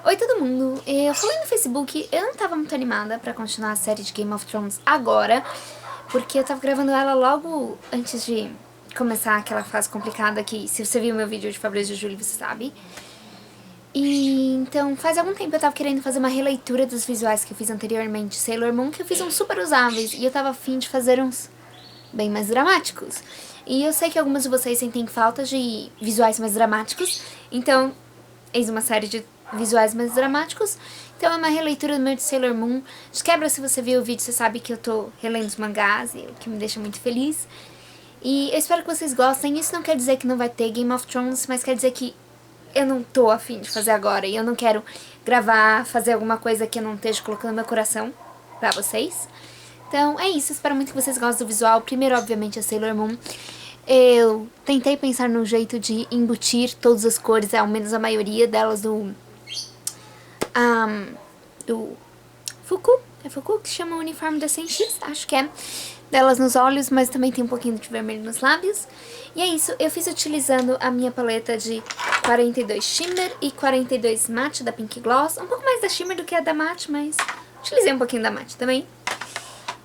Oi todo mundo, eu falei no Facebook, eu não tava muito animada pra continuar a série de Game of Thrones agora, porque eu tava gravando ela logo antes de começar aquela fase complicada que, se você viu meu vídeo de Fabrício de Júlio, você sabe. E então faz algum tempo eu tava querendo fazer uma releitura dos visuais que eu fiz anteriormente, Sailor Moon, que eu fiz uns super usáveis, e eu tava afim de fazer uns bem mais dramáticos. E eu sei que algumas de vocês sentem falta de visuais mais dramáticos, então eis uma série de visuais mais dramáticos. Então é uma releitura do meu de Sailor Moon. De quebra, se você viu o vídeo, você sabe que eu tô relendo os mangás, o que me deixa muito feliz. E eu espero que vocês gostem. Isso não quer dizer que não vai ter Game of Thrones, mas quer dizer que eu não tô afim de fazer agora. E eu não quero gravar, fazer alguma coisa que eu não esteja colocando meu coração pra vocês. Então é isso, espero muito que vocês gostem do visual. Primeiro, obviamente, a Sailor Moon. Eu tentei pensar num jeito de embutir todas as cores, ao menos a maioria delas, do Fuku. É Fuku que chama o uniforme da Senshi, acho que é. Delas nos olhos, mas também tem um pouquinho de vermelho nos lábios. E é isso, eu fiz utilizando a minha paleta de 42 Shimmer e 42 Matte da Pink Gloss. Um pouco mais da Shimmer do que a da Matte, mas utilizei um pouquinho da Matte também.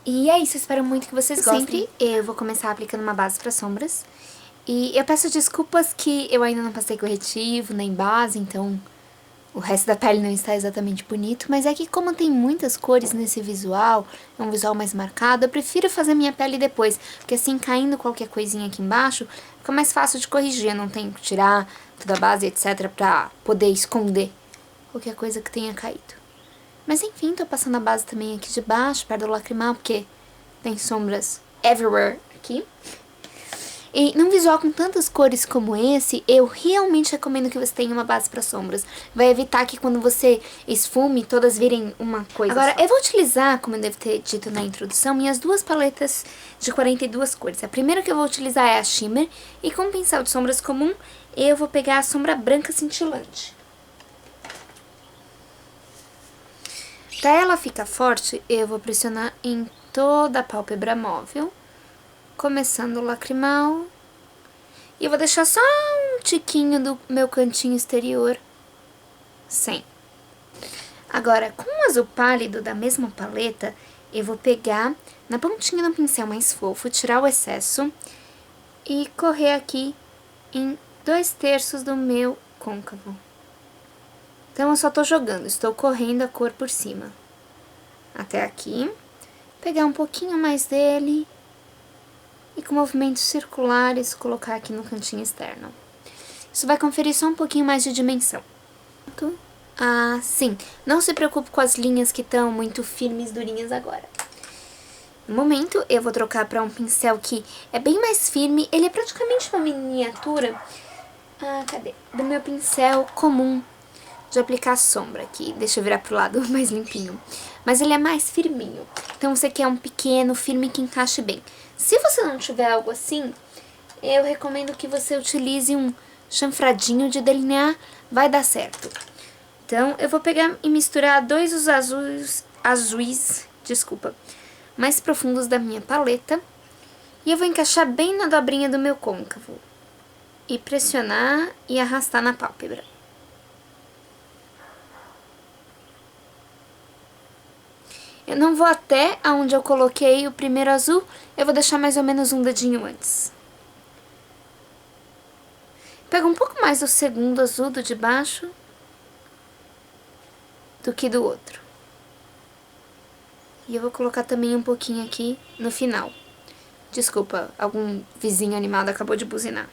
E é isso, espero muito que vocês gostem. Sempre eu vou começar aplicando uma base para sombras. E eu peço desculpas que eu ainda não passei corretivo, nem base, então o resto da pele não está exatamente bonito. Mas é que como tem muitas cores nesse visual, é um visual mais marcado, eu prefiro fazer minha pele depois. Porque assim, caindo qualquer coisinha aqui embaixo, fica mais fácil de corrigir. Eu não tenho que tirar toda a base, etc, pra poder esconder qualquer coisa que tenha caído. Mas enfim, tô passando a base também aqui de baixo, perto do lacrimal, porque tem sombras everywhere aqui. E num visual com tantas cores como esse, eu realmente recomendo que você tenha uma base para sombras. Vai evitar que quando você esfume, todas virem uma coisa Agora, só. Eu vou utilizar, como eu devo ter dito na introdução, minhas duas paletas de 42 cores. A primeira que eu vou utilizar é a Shimmer, e com o pincel de sombras comum, eu vou pegar a sombra branca cintilante. Para ela ficar forte, eu vou pressionar em toda a pálpebra móvel, começando o lacrimal. E eu vou deixar só um tiquinho do meu cantinho exterior sem. Agora, com o azul pálido da mesma paleta, eu vou pegar na pontinha do pincel mais fofo, tirar o excesso e correr aqui em 2/3 do meu côncavo. Então, eu só tô jogando, estou correndo a cor por cima. Até aqui. Pegar um pouquinho mais dele e com movimentos circulares colocar aqui no cantinho externo. Isso vai conferir só um pouquinho mais de dimensão. Assim, não se preocupe com as linhas que estão muito firmes, durinhas agora. No momento, eu vou trocar para um pincel que é bem mais firme. Ele é praticamente uma miniatura do meu pincel comum de aplicar sombra aqui. Deixa eu virar pro lado mais limpinho. Mas ele é mais firminho. Então você quer um pequeno, firme que encaixe bem. Se você não tiver algo assim, eu recomendo que você utilize um chanfradinho de delinear, vai dar certo. Então eu vou pegar e misturar dois dos azuis, mais profundos da minha paleta. E eu vou encaixar bem na dobrinha do meu côncavo. E pressionar e arrastar na pálpebra. Eu não vou até aonde eu coloquei o primeiro azul, eu vou deixar mais ou menos um dedinho antes. Pego um pouco mais do segundo azul do de baixo do que do outro. E eu vou colocar também um pouquinho aqui no final. Desculpa, algum vizinho animado acabou de buzinar.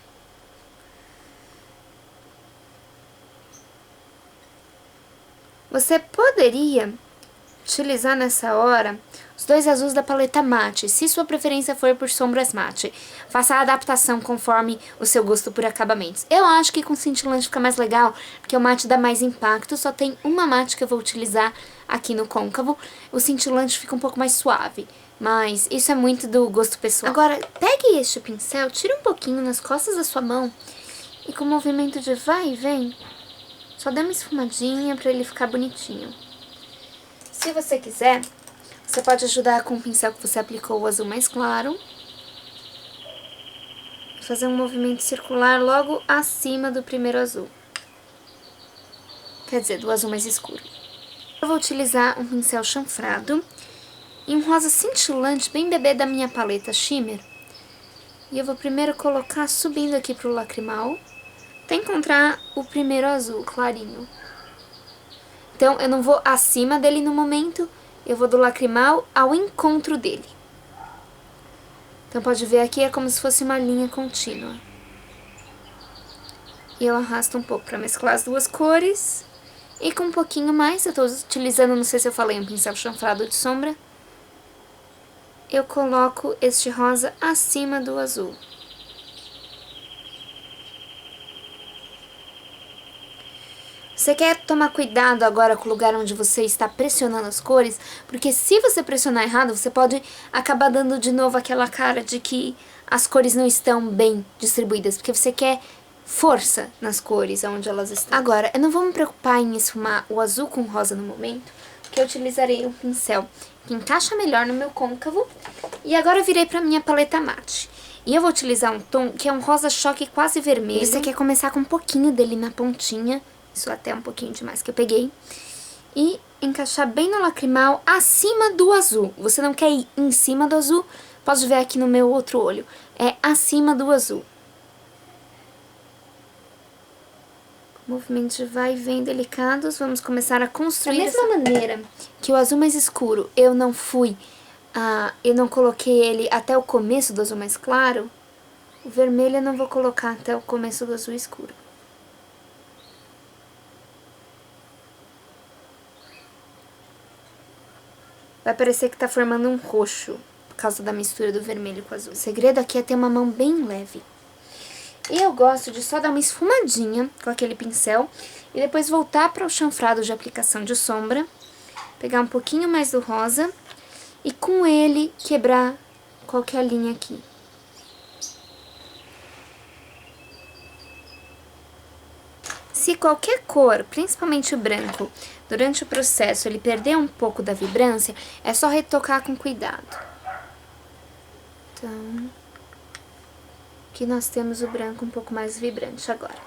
Você poderia utilizar nessa hora os dois azuis da paleta mate, se sua preferência for por sombras mate. Faça a adaptação conforme o seu gosto por acabamentos. Eu acho que com cintilante fica mais legal, porque o mate dá mais impacto. Só tem uma mate que eu vou utilizar aqui no côncavo. O cintilante fica um pouco mais suave, mas isso é muito do gosto pessoal. Agora, pegue este pincel, tire um pouquinho nas costas da sua mão e com o movimento de vai e vem, só dê uma esfumadinha para ele ficar bonitinho. Se você quiser, você pode ajudar com o pincel que você aplicou o azul mais claro. Fazer um movimento circular logo acima do primeiro azul. quer dizer, do azul mais escuro. Eu vou utilizar um pincel chanfrado e um rosa cintilante, bem bebê da minha paleta Shimmer. E eu vou primeiro colocar subindo aqui pro lacrimal, até encontrar o primeiro azul clarinho. Então, eu não vou acima dele no momento, eu vou do lacrimal ao encontro dele. Então, pode ver aqui, é como se fosse uma linha contínua. E eu arrasto um pouco para mesclar as duas cores. E com um pouquinho mais, eu tô utilizando, não sei se eu falei, um pincel chanfrado de sombra. Eu coloco este rosa acima do azul. Você quer tomar cuidado agora com o lugar onde você está pressionando as cores, porque se você pressionar errado, você pode acabar dando de novo aquela cara de que as cores não estão bem distribuídas, porque você quer força nas cores onde elas estão. Agora, eu não vou me preocupar em esfumar o azul com o rosa no momento, porque eu utilizarei um pincel que encaixa melhor no meu côncavo. E agora eu virei para minha paleta mate. E eu vou utilizar um tom que é um rosa choque quase vermelho. Você quer começar com um pouquinho dele na pontinha, isso até um pouquinho demais que eu peguei, e encaixar bem no lacrimal acima do azul. Você não quer ir em cima do azul, pode ver aqui no meu outro olho, é acima do azul. Movimentos de vai e vem delicados, vamos começar a construir. Da mesma maneira que o azul mais escuro, eu não coloquei ele até o começo do azul mais claro, o vermelho eu não vou colocar até o começo do azul escuro. Vai parecer que tá formando um roxo, por causa da mistura do vermelho com o azul. O segredo aqui é ter uma mão bem leve. E eu gosto de só dar uma esfumadinha com aquele pincel e depois voltar para o chanfrado de aplicação de sombra, pegar um pouquinho mais do rosa e com ele quebrar qualquer linha aqui. Se qualquer cor, principalmente o branco, durante o processo ele perder um pouco da vibrância, é só retocar com cuidado. Então, aqui nós temos o branco um pouco mais vibrante agora.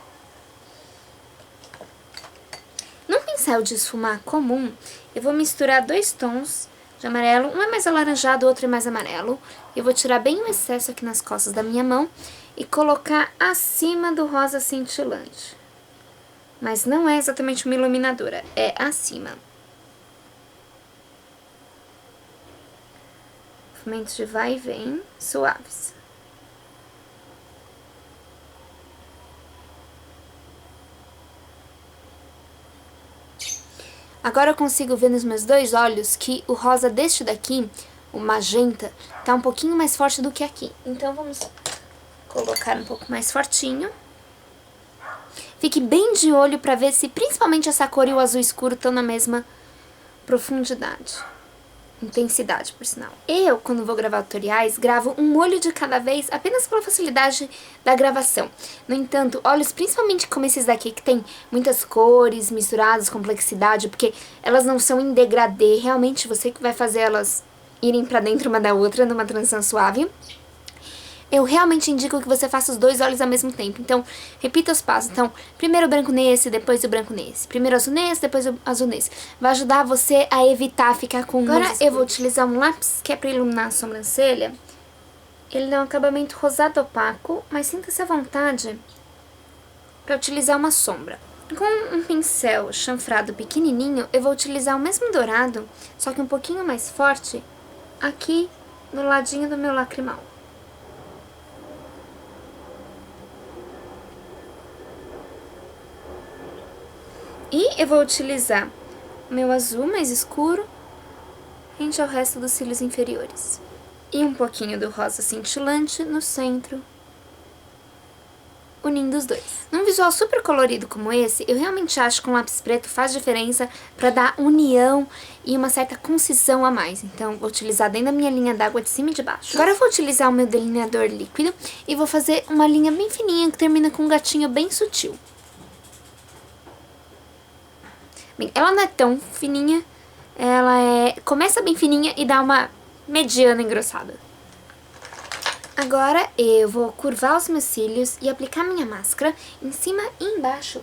Num pincel de esfumar comum, eu vou misturar dois tons de amarelo, um é mais alaranjado, o outro é mais amarelo. Eu vou tirar bem o excesso aqui nas costas da minha mão e colocar acima do rosa cintilante. Mas não é exatamente uma iluminadora, é acima. Movimentos de vai e vem, suaves. Agora eu consigo ver nos meus dois olhos que o rosa deste daqui, o magenta, tá um pouquinho mais forte do que aqui. Então vamos colocar um pouco mais fortinho. Fique bem de olho para ver se principalmente essa cor e o azul escuro estão na mesma profundidade. Intensidade, por sinal. Eu, quando vou gravar tutoriais, gravo um olho de cada vez apenas pela facilidade da gravação. No entanto, olhos principalmente como esses daqui, que tem muitas cores misturadas, complexidade, porque elas não são em degradê, realmente você que vai fazer elas irem pra dentro uma da outra numa transição suave. Eu realmente indico que você faça os dois olhos ao mesmo tempo. Então, repita os passos. Então, primeiro o branco nesse, depois o branco nesse. Primeiro o azul nesse, depois o azul nesse. Vai ajudar você a evitar ficar com... Agora eu vou utilizar um lápis que é pra iluminar a sobrancelha. Ele dá um acabamento rosado opaco, mas sinta-se à vontade pra utilizar uma sombra. Com um pincel chanfrado pequenininho, eu vou utilizar o mesmo dourado, só que um pouquinho mais forte, aqui no ladinho do meu lacrimal. E eu vou utilizar o meu azul mais escuro rente ao resto dos cílios inferiores. E um pouquinho do rosa cintilante no centro, unindo os dois. Num visual super colorido como esse, eu realmente acho que um lápis preto faz diferença para dar união e uma certa concisão a mais. Então, vou utilizar dentro da minha linha d'água de cima e de baixo. Agora eu vou utilizar o meu delineador líquido e vou fazer uma linha bem fininha que termina com um gatinho bem sutil. Bem, ela não é tão fininha, começa bem fininha e dá uma mediana engrossada. Agora eu vou curvar os meus cílios e aplicar minha máscara em cima e embaixo.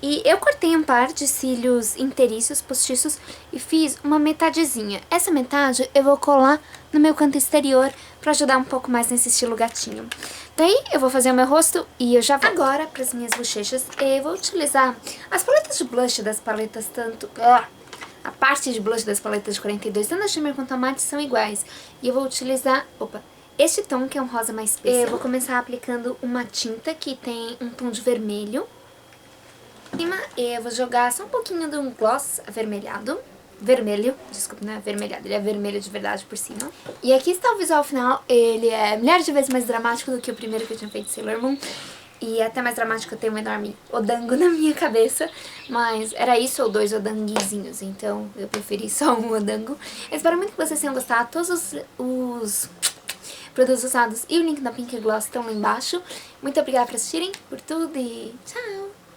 E eu cortei um par de cílios inteiriços, postiços, e fiz uma metadezinha. Essa metade eu vou colar no meu canto exterior pra ajudar um pouco mais nesse estilo gatinho. Daí eu vou fazer o meu rosto e eu já volto. Agora, pras minhas bochechas, eu vou utilizar as paletas de blush das paletas tanto... A parte de blush das paletas de 42, tanto a Shimmer quanto a Matte, são iguais. E eu vou utilizar... este tom, que é um rosa mais espessa. Eu vou começar aplicando uma tinta que tem um tom de vermelho. Em cima, eu vou jogar só um pouquinho de um gloss avermelhado. Vermelho, desculpa, não é avermelhado, ele é vermelho de verdade por cima. E aqui está o visual final, ele é milhares de vezes mais dramático do que o primeiro que eu tinha feito, Sailor Moon. E até mais dramático, eu tenho um enorme odango na minha cabeça. Mas era isso ou 2 odanguezinhos, então eu preferi só um odango. Eu espero muito que vocês tenham gostado. Todos os produtos usados e o link da Pink Gloss estão lá embaixo. Muito obrigada por assistirem, por tudo e tchau!